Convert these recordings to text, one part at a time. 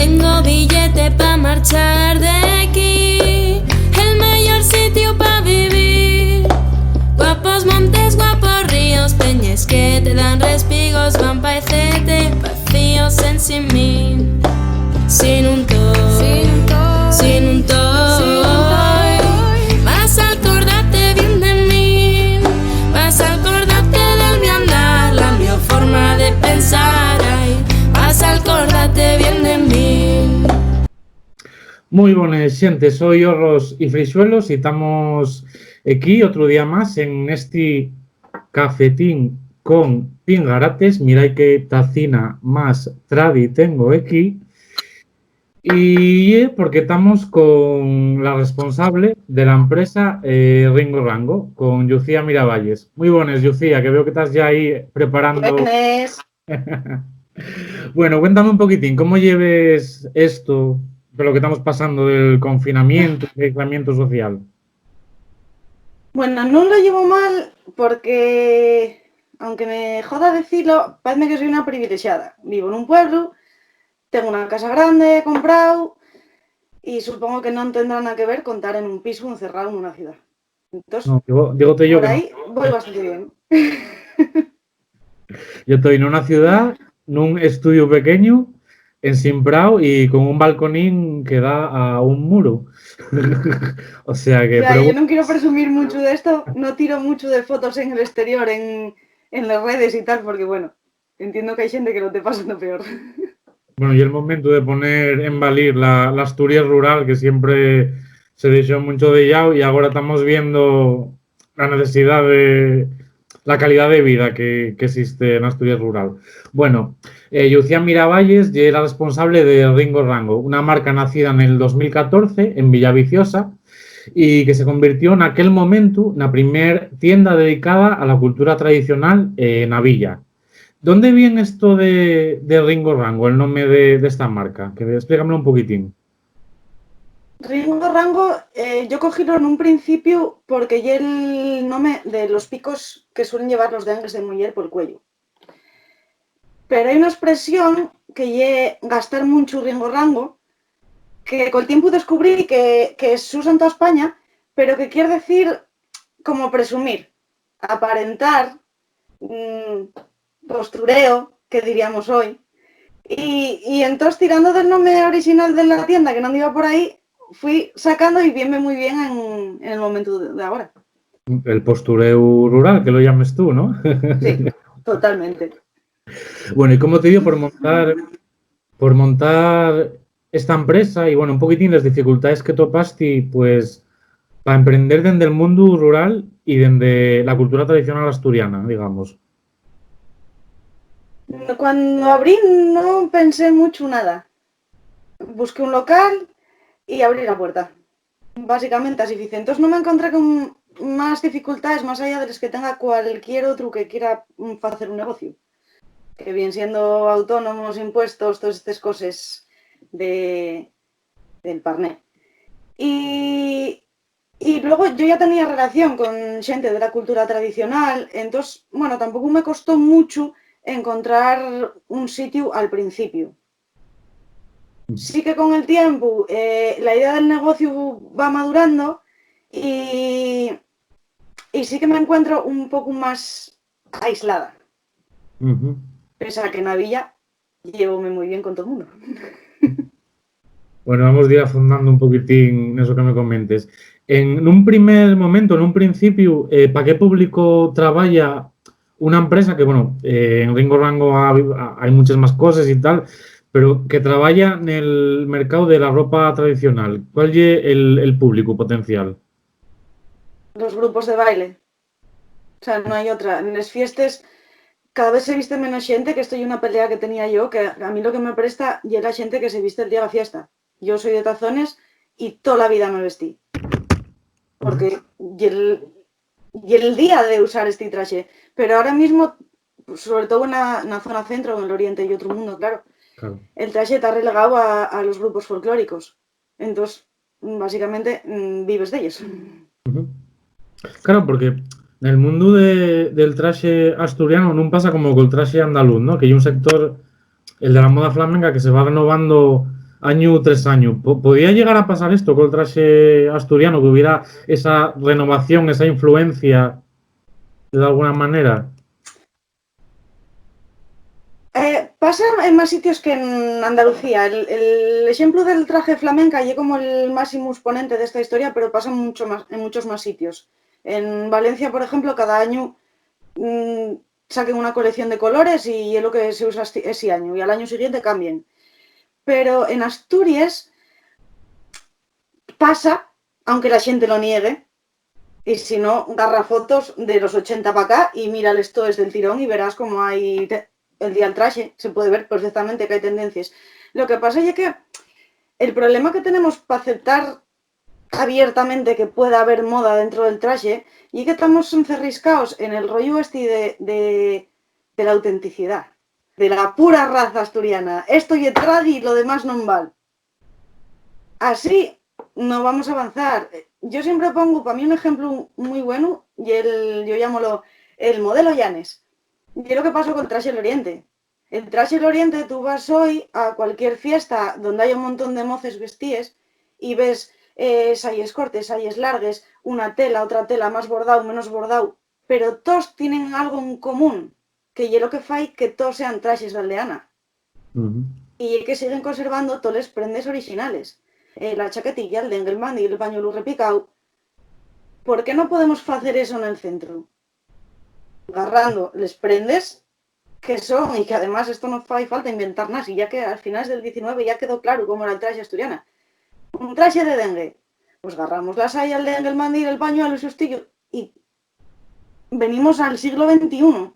Tengo billete pa' marchar de aquí, el mejor sitio pa' vivir. Guapos montes, guapos ríos, peñas que te dan respigos, van paecete vacíos en sin mí. Sin un toy, sin un toy, vas a acordarte bien de mí, vas a acordarte del mi andar, la mi forma de pensar, ay, vas a acordarte bien de mí. Moi bones, xente, soy Horros y Freixuelos e estamos aquí outro día máis en este cafetín con pingarates. Mirai que tacina máis tradi tengo aquí. Y porque estamos con la responsable de la empresa Ringo Rango, con Lucía Miravalles. Muy buenas, Lucía, que veo que estás ya ahí preparando. Buenas. Bueno, cuéntame un poquitín, ¿cómo lleves esto de lo que estamos pasando del confinamiento, del aislamiento social? Bueno, non lo llevo mal porque, aunque me joda decirlo, parece que soy una privilegiada. Vivo en un pueblo, tengo una casa grande, he comprado, y supongo que non tendrá nada que ver con estar en un piso encerrado en una ciudad. Entonces, No, dígote yo por que ahí voy bastante bien. yo estoy en una ciudad, en un estudio pequeño, en Simprao y con un balconín que da a un muro. O sea que... Yo no quiero presumir mucho de esto, no tiro mucho de fotos en el exterior, en las redes y tal, porque bueno, entiendo que hay gente que lo esté pasando peor. Bueno, y el momento de poner en valir la Asturias rural, que siempre se dejó mucho de ella, y ahora estamos viendo la necesidad de la calidad de vida que existe en Asturias rural. Bueno, Lucía Miravalles es la responsable de Ringo Rango, una marca nacida en el 2014 en Villaviciosa y que se convirtió en aquel momento en la primera tienda dedicada a la cultura tradicional en la villa. ¿Dónde viene esto de Ringo Rango, el nombre de esta marca? Explícamelo un poquitín. Ringo Rango, yo cogílo en un principio porque ya el nombre de los picos que suelen llevar los dengues de mujer por el cuello. Pero hay una expresión que ye gastar mucho Ringo Rango, que con el tiempo descubrí que se usa en toda España, pero que quiere decir como presumir, aparentar, postureo, que diríamos hoy. Y entonces, tirando del nombre original de la tienda, que no iba por ahí, fui sacando y viene muy bien en el momento de ahora. El postureo rural, que lo llames tú, ¿no? Sí, totalmente. Bueno, y como te digo, por montar esta empresa y, bueno, un poquitín las dificultades que topaste, pues, para emprender desde el mundo rural y desde la cultura tradicional asturiana, digamos. Cuando abrí no pensé mucho nada. Busqué un local y abrí la puerta. Básicamente así hice. Entonces no me encontré con más dificultades más allá de las que tenga cualquier otro que quiera hacer un negocio. Que bien siendo autónomos, impuestos, todas estas cosas del parné. Y luego yo ya tenía relación con gente de la cultura tradicional, entonces, bueno, tampoco me costó mucho encontrar un sitio al principio. Sí que con el tiempo la idea del negocio va madurando y sí que me encuentro un poco más aislada. Pese a que en la villa llevome muy bien con todo el mundo. Bueno, vamos a ir afundando un poquitín eso que me comentes. En un primer momento, en un principio, ¿para qué público trabaja una empresa que, bueno, en Ringo Rango hay muchas más cosas y tal, pero que trabaja en el mercado de la ropa tradicional? ¿Cuál es el público potencial? Los grupos de baile. O sea, no hay otra. En las fiestas cada vez se viste menos gente, que esto es una pelea que tenía yo, que a mí lo que me presta y la gente que se viste el día de la fiesta. Yo soy de tazones y toda la vida me vestí. Porque y el día de usar este traje. Pero ahora mismo, sobre todo en la zona centro, en el oriente y otro mundo, claro. El traje está relegado a los grupos folclóricos. Entonces, básicamente, vives de ellos. Claro, porque en el mundo del traje asturiano no pasa como con el traje andaluz, ¿no? Que hay un sector, el de la moda flamenca, que se va renovando año tras año. ¿Podía llegar a pasar esto con el traje asturiano, que hubiera esa renovación, esa influencia de alguna manera? Pasa en más sitios que en Andalucía. El ejemplo del traje flamenca llega como el máximo exponente de esta historia, pero pasa mucho más, en muchos más sitios. En Valencia, por ejemplo, cada año saquen una colección de colores y es lo que se usa ese año, y al año siguiente cambien. Pero en Asturias pasa, aunque la gente lo niegue, y si no, agarra fotos de los 80 para acá y mírales todo desde el tirón y verás cómo hay el día del traje, se puede ver perfectamente que hay tendencias. Lo que pasa es que el problema que tenemos para aceptar abiertamente que pueda haber moda dentro del traje y que estamos encerriscados en el rollo de la autenticidad, de la pura raza asturiana. Esto y el tradi y lo demás no vale. Así no vamos a avanzar. Yo siempre pongo, para mí un ejemplo muy bueno, y yo llamo el modelo Llanes. Y es lo que pasó con el traje del Oriente. El traje del Oriente, tú vas hoy a cualquier fiesta donde hay un montón de moces vestíes y ves sayes cortes, sayes largues, una tela, otra tela, más bordado, menos bordado, pero todos tienen algo en común, que es lo que fai que todos sean trajes de aldeana. Y que siguen conservando todas las prendas originales. La chaquetilla, el dengue, el mandi, el pañuelo repicado. ¿Por qué no podemos hacer eso en el centro? Agarrando les prendes que son, y que además esto no hay falta inventar nada, y ya que al finales del 19 ya quedó claro cómo era el traje asturiana. Un traje de dengue, pues agarramos la saya, el dengue, el mandil, el pañuelo, el sustillo, y venimos al siglo XXI,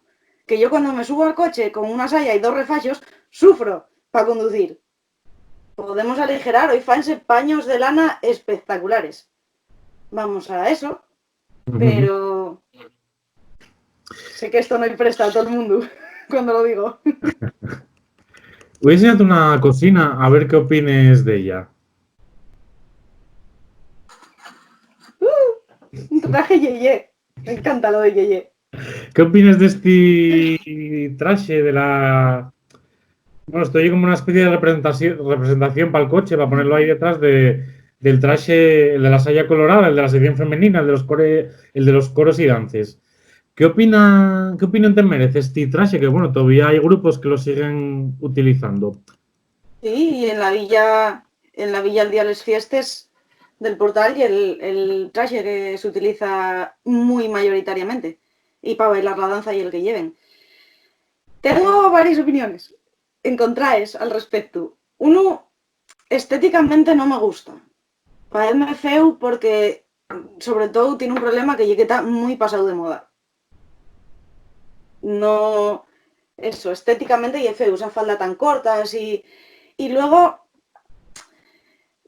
que yo cuando me subo al coche con una saya y dos refachos, sufro para conducir. Podemos aligerar, hoy fanse paños de lana espectaculares. Vamos a eso, pero sé que esto no le presta a todo el mundo cuando lo digo. Voy a enseñarte una cocina a ver qué opines de ella. Un traje yeye. Me encanta lo de yeye. ¿Qué opinas de este traje de la... Bueno, estoy como una especie de representación para el coche, para ponerlo ahí detrás del traje, el de la saya colorada, el de la sección femenina, el de los coros y dances. ¿Qué opinión te merece este traje? Que bueno, todavía hay grupos que lo siguen utilizando. Sí, y en la villa el día de las fiestas del portal y el traje que se utiliza muy mayoritariamente. Y para bailar la danza y el que lleven. Tengo varias opiniones encontraes al respecto. Uno, estéticamente no me gusta. Parece feo porque, sobre todo, tiene un problema que está muy pasado de moda. No, eso, estéticamente y es feo, usa falda tan cortas y luego,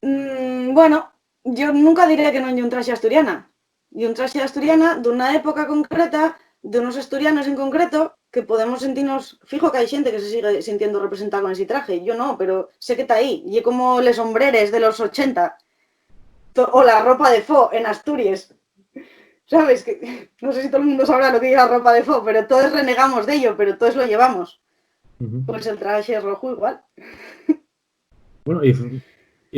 bueno, yo nunca diré que no hay un traje asturiana. Y un traje asturiana de una época concreta, de unos asturianos en concreto, que podemos sentirnos, fijo que hay gente que se sigue sintiendo representada con ese traje, yo no, pero sé que está ahí, y es como les sombreres de los 80, o la ropa de fo en Asturias, ¿sabes? Que, no sé si todo el mundo sabrá lo que es la ropa de fo, pero todos renegamos de ello, pero todos lo llevamos. Pues el traje rojo igual. Bueno, y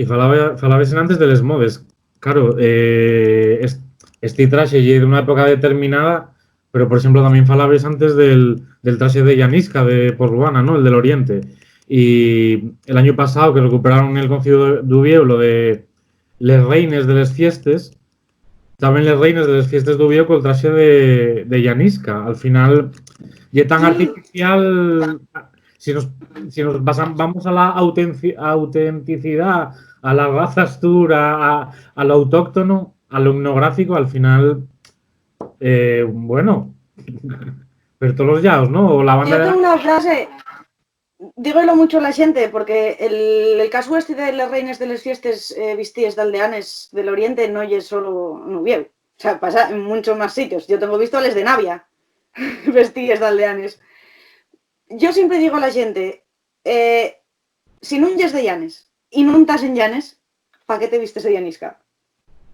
falabes antes de les modes. Claro, este traxe lle de unha época determinada, pero, por exemplo, tamén falabes antes del traxe de Llanisca, de Porruana, ¿no? El del Oriente. Y el año pasado que recuperaron el Concilio d'Ubieu lo de les reines de les fiestes, tamén les reines de les fiestes d'Ubieu col traxe de Llanisca. Al final, lle tan artificial... Si nos vamos a la autenticidad, a la raza astura, a lo autóctono, a lo etnográfico, al final, bueno, pero todos los yaos, ¿no? O la banda. Yo tengo una frase, dígolo mucho a la xente, porque el caso este de las reinas de las fiestas vistíes de aldeanes del Oriente no es solo Nubieu. O sea, pasa en muchos más sitios. Yo tengo visto a les de Navia vestíes de aldeanes. Yo siempre digo a la gente, si no es de Llanes y no estás en Llanes, ¿para qué te vistes de Llanisca?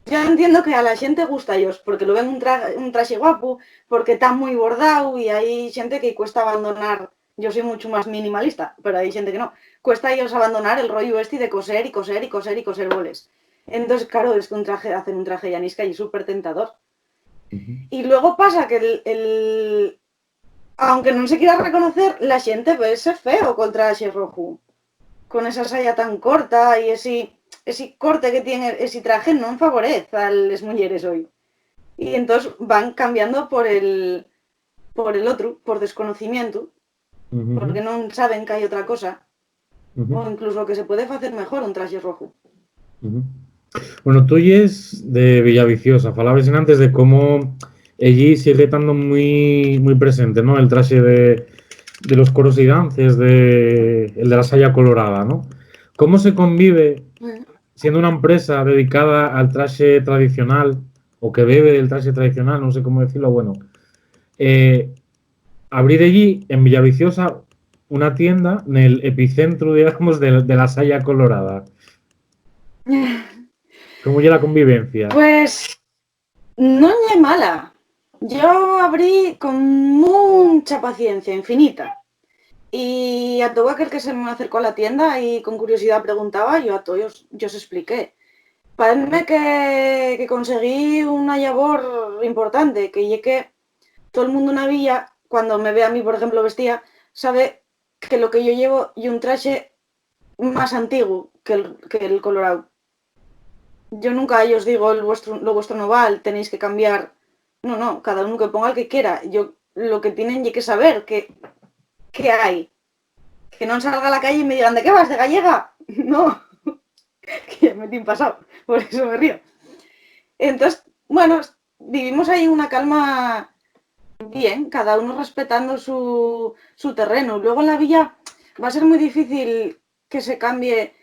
Yo entiendo que a la gente gusta ellos, porque lo ven un traje guapo, porque está muy bordado y hay gente que cuesta abandonar yo soy mucho más minimalista, pero hay gente que no. Cuesta a ellos abandonar el rollo este de coser y coser y coser y coser boles. Entonces, claro, es que hacer un traje llanisca y es súper tentador. Y luego pasa que aunque no se quiera reconocer, la gente ve ese feo con traje rojo. Con esa saya tan corta y ese corte que tiene ese traje no favorece a las mujeres hoy. Y entonces van cambiando por el otro, por desconocimiento, porque no saben que hay otra cosa, o incluso que se puede hacer mejor un traje rojo. Bueno, tú es de Villaviciosa, falabas antes de cómo allí sigue estando muy, muy presente, ¿no? El traje de los coros y dances, el de la saya colorada, ¿no? ¿Cómo se convive siendo una empresa dedicada al traje tradicional o que bebe del traje tradicional, no sé cómo decirlo, bueno, abrir allí en Villaviciosa una tienda en el epicentro, digamos, de la saya colorada? ¿Cómo ya la convivencia? Pues no es mala. Yo abrí con mucha paciencia, infinita. Y a todo aquel que se me acercó a la tienda y con curiosidad preguntaba, yo a todos yo os expliqué. Parece que conseguí una labor importante, que todo el mundo en la villa, cuando me ve a mí, por ejemplo, vestida, sabe que lo que yo llevo y un traje más antiguo que el colorado. Yo nunca os digo lo vuestro no vale, tenéis que cambiar. No, cada uno que ponga el que quiera. Yo lo que tienen que saber que hay. Que no salga a la calle y me digan, ¿de qué vas? ¿De gallega? No, que ya me tiene pasado, por eso me río. Entonces, bueno, vivimos ahí una calma bien, cada uno respetando su terreno. Luego en la villa va a ser muy difícil que se cambie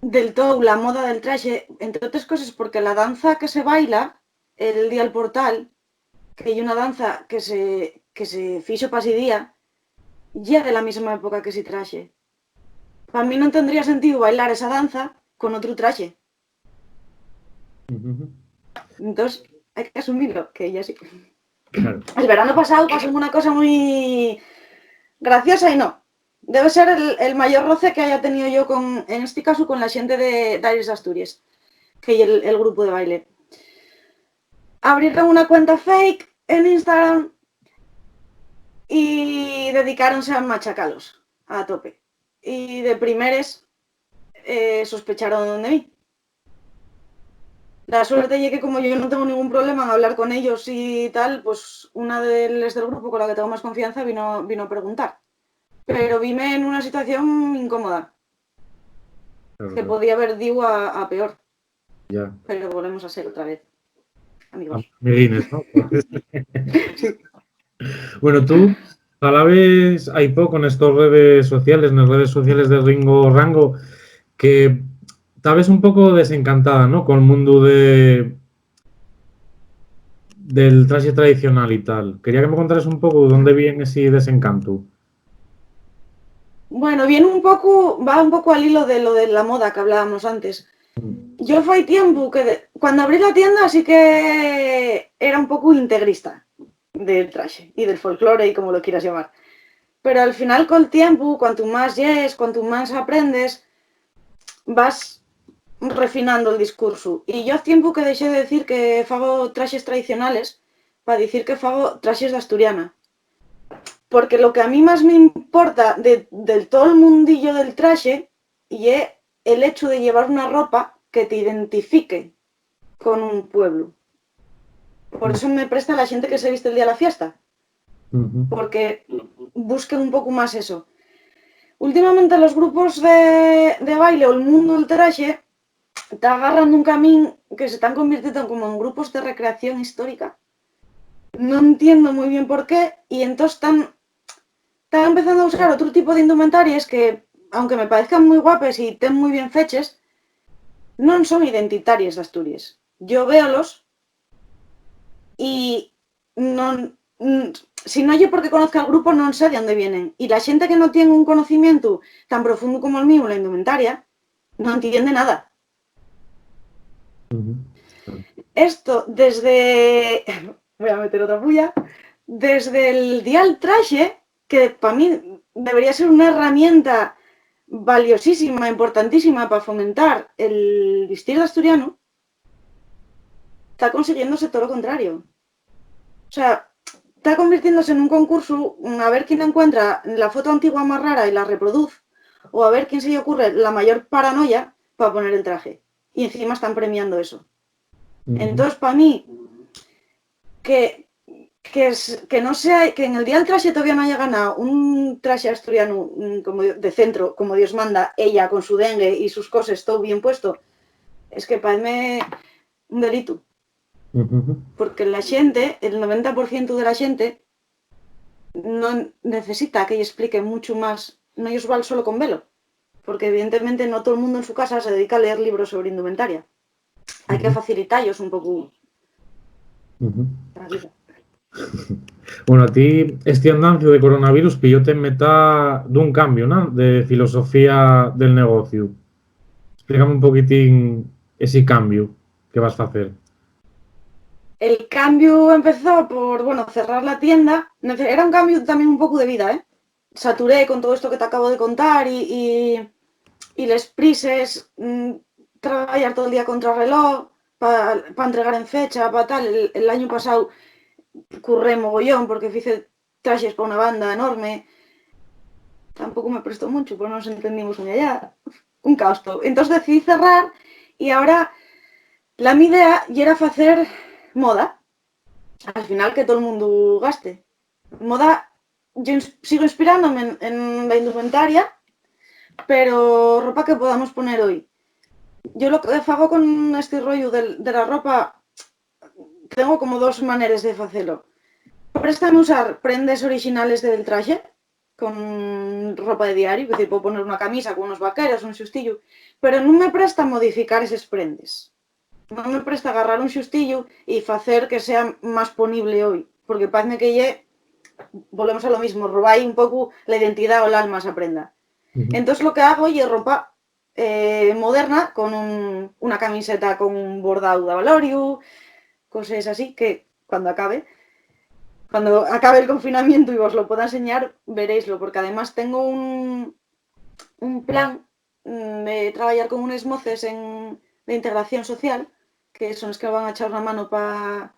del todo la moda del traje, entre otras cosas porque la danza que se baila el día del portal, que hay una danza que se fizo para ese día, ya de la misma época que ese traje. Para mí no tendría sentido bailar esa danza con otro traje. Entonces hay que asumirlo, que ya sí. Claro. El verano pasado pasó una cosa muy graciosa y no. Debe ser el mayor roce que haya tenido yo en este caso con la gente de Aires de Asturias, que es el grupo de baile. Abrieron una cuenta fake en Instagram y dedicáronse a machacalos a tope. Y de primeres sospecharon de mí. La suerte es que como yo no tengo ningún problema en hablar con ellos y tal, pues una de las del grupo con la que tengo más confianza vino a preguntar. Pero vime en una situación incómoda. Claro, Que podía haber digo a peor. Ya. Pero volvemos a ser otra vez amigos. Amiguines, ¿no? Sí. Bueno, tú falabes hai pouco nestas redes sociales de Ringo Rango, que estabas un pouco desencantada, ¿no? Con el mundo del traje tradicional y tal. Quería que me contaras un pouco dónde viene ese desencanto. Bueno, va un poco al hilo de lo de la moda que hablábamos antes. Yo fue tiempo que cuando abrí la tienda sí que era un poco integrista del traje y del folclore y como lo quieras llamar. Pero al final con el tiempo, cuanto más llegues, cuanto más aprendes, vas refinando el discurso. Y yo hace tiempo que dejé de decir que fago trajes tradicionales para decir que fago trajes de asturiana. Porque lo que a mí más me importa del todo el mundillo del traje y es el hecho de llevar una ropa que te identifique con un pueblo. Por eso me presta la gente que se viste el día de la fiesta. Porque busquen un poco más eso. Últimamente los grupos de baile o el mundo del traje está agarrando un camino que se están convirtiendo como en grupos de recreación histórica. No entiendo muy bien por qué y entonces están empezando a usar otro tipo de indumentarias que, aunque me parezcan muy guapas y estén muy bien fechas, no son identitarias de Asturias. Yo véolos y no, si no yo porque conozco al grupo no sé de dónde vienen. Y la gente que no tiene un conocimiento tan profundo como el mío en la indumentaria, no entiende nada. Esto desde... Voy a meter otra bulla. desde el dial traje, que para mí debería ser una herramienta valiosísima, importantísima para fomentar el vestir de asturiano, está consiguiéndose todo lo contrario. O sea, está convirtiéndose en un concurso a ver quién encuentra la foto antigua más rara y la reproduce, o a ver quién se le ocurre la mayor paranoia para poner el traje. Y encima están premiando eso. Entonces, para mí, que no sea, que en el día del traje todavía no haya ganado un traje asturiano como de centro, como Dios manda, ella con su dengue y sus cosas, todo bien puesto, es que parece un delito. Porque la gente, el 90% de la gente, no necesita que ella explique mucho más, no ellos van solo con velo, porque evidentemente no todo el mundo en su casa se dedica a leer libros sobre indumentaria. Hay que facilitarlos un poco la vida. Bueno, a ti este andancio de coronavirus pillote en meta dun cambio, ¿no? De filosofía del negocio. Explícame un poquitín ese cambio que vas a hacer. El cambio empezó por, bueno, cerrar la tienda. Era un cambio también un poco de vida, ¿eh? Saturé con todo esto que te acabo de contar y les prises, trabajar todo el día contra reloj, para entregar en fecha, para tal. El año pasado curré mogollón porque hice trajes para una banda enorme. Tampoco me prestó mucho, pues no nos entendimos muy allá. Un caos todo. Entonces decidí cerrar y ahora mi idea era hacer moda. Al final que todo el mundo gaste. Moda, yo sigo inspirándome en la indumentaria, pero ropa que podamos poner hoy. Yo lo que hago con este rollo de la ropa, tengo como dos maneras de hacerlo. Préstame usar prendas originales del traje, con ropa de diario, es decir, puedo poner una camisa con unos vaqueros, un xustillo, pero non me presta modificar esas prendas. Non me presta agarrar un xustillo e facer que sea máis ponible hoy, porque parece que volvemos a lo mismo, robar un pouco la identidade ou el alma a esa prenda. Entonces lo que hago é ropa moderna, con una camiseta con un bordado de Valorio, cosas así, que cuando acabe el confinamiento y os lo pueda enseñar, veréislo, porque además tengo un plan de trabajar con unos moces de integración social, que son los que van a echar una mano para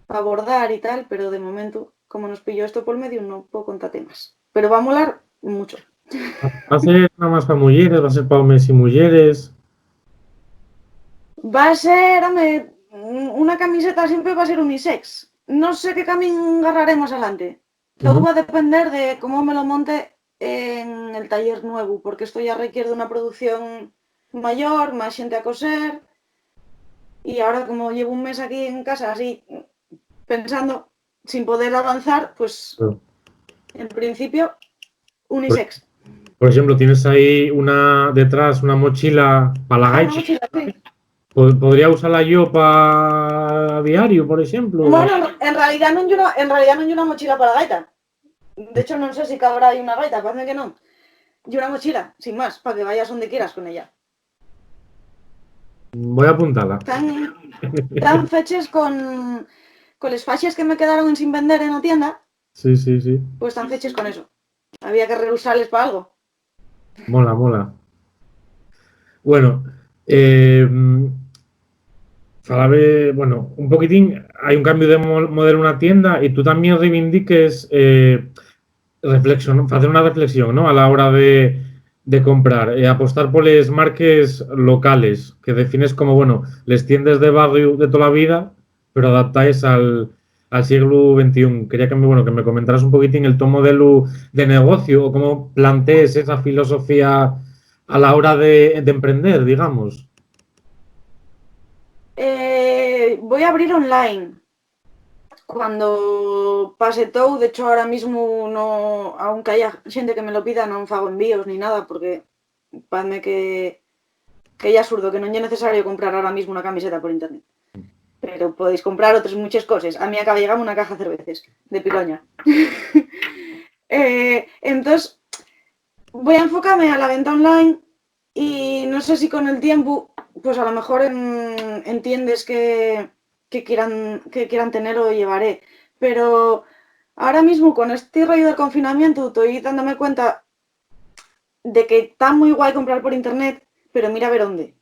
bordar y tal, pero de momento, como nos pilló esto por medio, no puedo contar temas. Pero va a molar mucho. Va a ser nada más para mujeres, va a ser para hombres y mujeres. Va a ser, hombre, una camiseta siempre va a ser unisex. No sé qué camino agarraremos adelante. Todo va a depender de cómo me lo monte en el taller nuevo, porque esto ya requiere de una producción mayor, más gente a coser. Y ahora, como llevo un mes aquí en casa, así, pensando, sin poder avanzar, pues, en principio, unisex. Por ejemplo, tienes ahí detrás una mochila para la gaita. Mochila, sí. ¿Podría usarla yo para diario, por ejemplo? Bueno, en realidad no hay una mochila para la gaita. De hecho, no sé si cabrá ahí una gaita, parece que no. Y una mochila, sin más, para que vayas donde quieras con ella. Voy a apuntarla. Tan fechas con las faches que me quedaron sin vender en la tienda. Sí, sí, sí. Pues tan fechas con eso. Había que reusarles para algo. Mola, mola. Bueno, bueno, un poquitín, hay un cambio de modelo en una tienda y tú también reivindiques hacer una reflexión, ¿no? A la hora de comprar, apostar por las marcas locales, que defines como, bueno, les tiendas de barrio de toda la vida, pero adaptáis al siglo XXI. Quería que me comentaras un poquitín el tu modelo de negocio o cómo plantees esa filosofía a la hora de emprender, digamos. Voy a abrir online. Cuando pase todo, de hecho ahora mismo no, aunque haya gente que me lo pida, no hago envíos ni nada, porque parece que es absurdo, que no es necesario comprar ahora mismo una camiseta por internet. Pero podéis comprar otras muchas cosas. A mí acaba de llegar una caja de cervezas de Piloña. Entonces, voy a enfocarme a la venta online y no sé si con el tiempo, pues a lo mejor entiendes que quieran tener o llevaré. Pero ahora mismo con este rollo del confinamiento estoy dándome cuenta de que está muy guay comprar por internet, pero mira a ver dónde.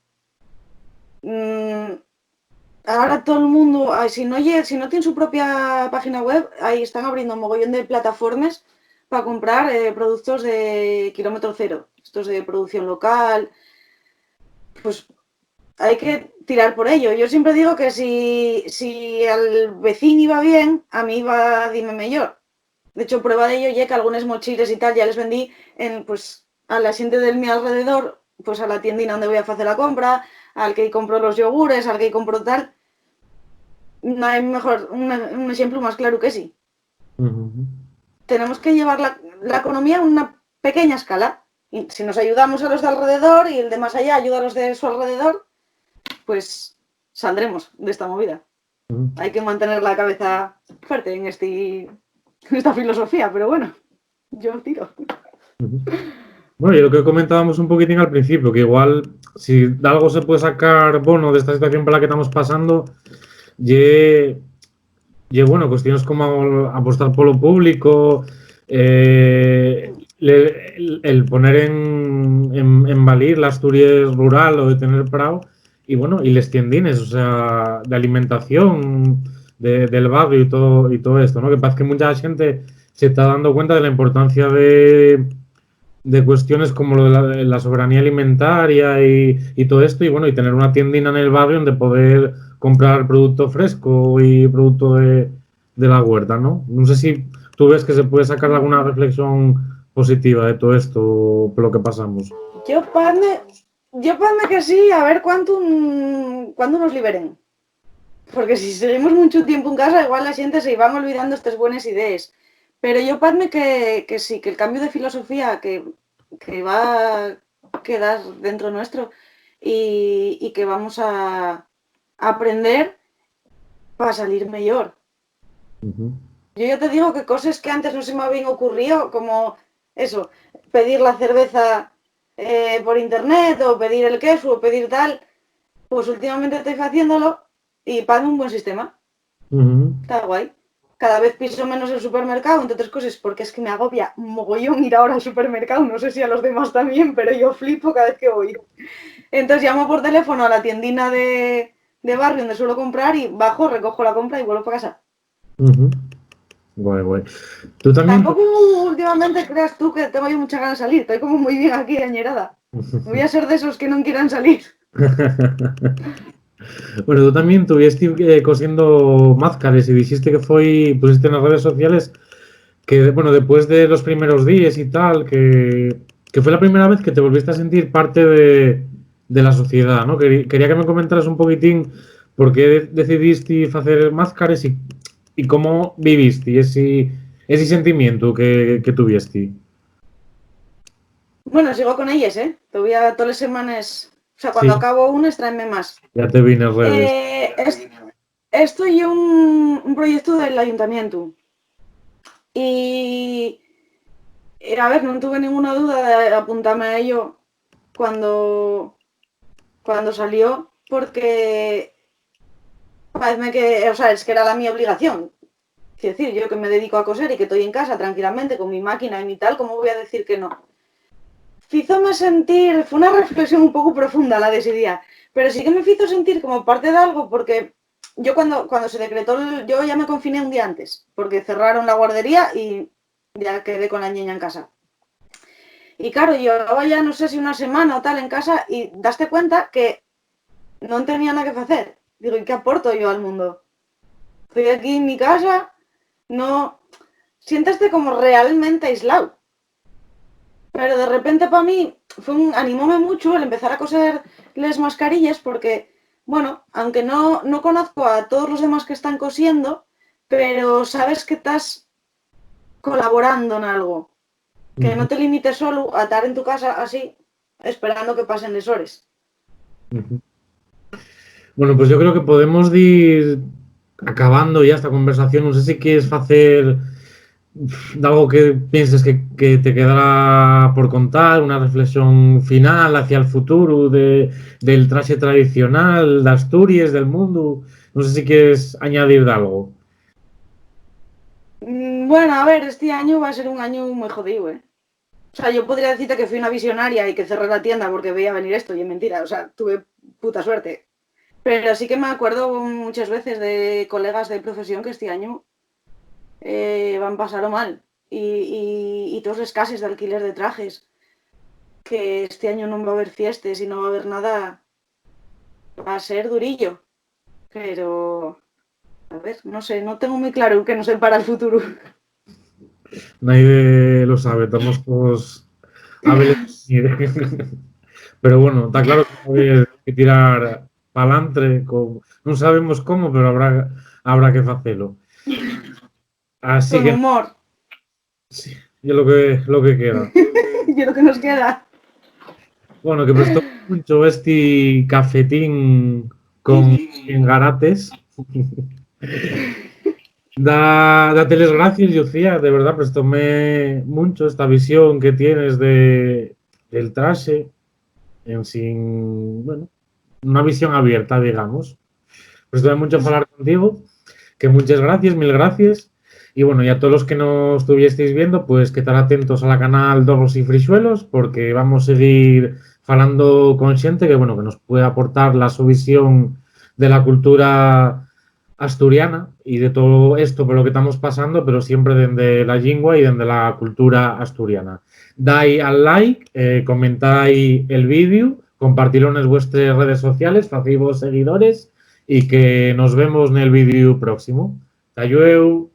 Ahora todo el mundo, si no tiene su propia página web, ahí están abriendo un mogollón de plataformas para comprar productos de kilómetro cero, estos de producción local. Pues hay que tirar por ello. Yo siempre digo que si al vecino iba bien, a mí iba a dime mejor. De hecho, prueba de ello ya que algunas mochilas y tal ya les vendí pues a la gente del mi alrededor, pues a la tiendina donde voy a hacer la compra, al que compro los yogures, al que compro tal. No hay mejor, un ejemplo más claro que sí. Tenemos que llevar la economía a una pequeña escala. Y si nos ayudamos a los de alrededor y el de más allá ayuda a los de su alrededor, pues saldremos de esta movida. Hay que mantener la cabeza fuerte en esta filosofía, pero bueno, yo tiro. Bueno, y lo que comentábamos un poquitín al principio, que igual si de algo se puede sacar bono de esta situación por la que estamos pasando, bueno, cuestiones como apostar por lo público, el poner en valir la Asturias rural o de tener prado, y bueno, y les tiendines, o sea, de alimentación del barrio y todo esto, ¿no? Que parece que mucha gente se está dando cuenta de la importancia de cuestiones como lo de la soberanía alimentaria y todo esto, y bueno, y tener una tiendina en el barrio donde poder comprar producto fresco y producto de la huerta, ¿no? No sé si tú ves que se puede sacar alguna reflexión positiva de todo esto por lo que pasamos. Yo padme que sí, a ver cuándo nos liberen. Porque si seguimos mucho tiempo en casa, igual la gente se van olvidando estas buenas ideas. Pero yo padme que sí, que el cambio de filosofía que va a quedar dentro nuestro y que vamos a aprender para salir mejor. Yo ya te digo que cosas que antes no se me habían ocurrido, como eso, pedir la cerveza por internet o pedir el queso o pedir tal, pues últimamente estoy haciéndolo y padme un buen sistema. Está guay. Cada vez piso menos el supermercado, entre otras cosas, porque es que me agobia mogollón ir ahora al supermercado. No sé si a los demás también, pero yo flipo cada vez que voy. Entonces llamo por teléfono a la tiendina de barrio donde suelo comprar y bajo, recojo la compra y vuelvo para casa. Guay. ¿Tú también? Tampoco últimamente creas tú que tengo yo mucha ganas de salir. Estoy como muy bien aquí añerada. Voy a ser de esos que no quieran salir. Bueno, tú también estuviste cosiendo máscaras y dijiste que pusiste en las redes sociales que, bueno, después de los primeros días y tal, que fue la primera vez que te volviste a sentir parte de la sociedad, ¿no? Quería que me comentaras un poquitín por qué decidiste hacer máscaras y cómo viviste ese sentimiento que tuviste. Bueno, sigo con ellas, ¿eh? Todavía todas las semanas... O sea, cuando acabo unas, tráeme más. Ya te vi en las redes. Esto es un proyecto del ayuntamiento. Y a ver, no tuve ninguna duda de apuntarme a ello cuando salió, porque parece que, o sea, es que era mi obligación. Es decir, yo que me dedico a coser y que estoy en casa tranquilamente con mi máquina y mi tal, ¿cómo voy a decir que no? Fízome sentir, fue una reflexión un poco profunda la de ese día, pero sí que me hizo sentir como parte de algo, porque yo cuando se decretó, yo ya me confiné un día antes, porque cerraron la guardería y ya quedé con la niña en casa. Y claro, yo ya no sé si una semana o tal en casa y daste cuenta que no tenía nada que hacer. Digo, ¿y qué aporto yo al mundo? Estoy aquí en mi casa, no... Siénteste como realmente aislado. Pero de repente para mí animóme mucho el empezar a coser las mascarillas porque, bueno, aunque no conozco a todos los demás que están cosiendo, pero sabes que estás colaborando en algo. Que no te limites solo a estar en tu casa así, esperando que pasen las horas. Bueno, pues yo creo que podemos ir acabando ya esta conversación. No sé si quieres hacer de algo que pienses que te quedará por contar, una reflexión final hacia el futuro del traje tradicional de Asturias, del mundo. No sé si quieres añadir de algo. Bueno, a ver, este año va a ser un año muy jodido, ¿eh? O sea, yo podría decirte que fui una visionaria y que cerré la tienda porque veía venir esto y es mentira. O sea, tuve puta suerte. Pero sí que me acuerdo muchas veces de colegas de profesión que este año van a pasarlo mal. Y todos los casos de alquiler de trajes. Que este año no va a haber fiestas y no va a haber nada. Va a ser durillo. Pero, a ver, no sé, no tengo muy claro que nos separa el futuro. Nadie lo sabe, estamos todos a ver. Pero bueno, está claro que hay que tirar para adelante. No sabemos cómo, pero habrá que hacerlo. Así Con que humor. sí, y lo que queda. Y lo que nos queda. Bueno, que prestó mucho este cafetín con engarates. Date las gracias, Lucía, de verdad, prestóme mucho esta visión que tienes del traje, bueno, una visión abierta, digamos. Prestóme mucho hablar contigo, que muchas gracias, mil gracias. Y bueno, y a todos los que nos estuviesteis viendo, pues que estar atentos a la canal Dogos y Frixuelos, porque vamos a seguir falando con xente que, bueno, que nos puede aportar la su visión de la cultura asturiana y de todo esto por lo que estamos pasando, pero siempre desde la lengua y desde la cultura asturiana. Dai al like, comentáis el vídeo, compartidlo en vuestras redes sociales, hacéis seguidores y que nos vemos en el vídeo próximo. Hasta luego.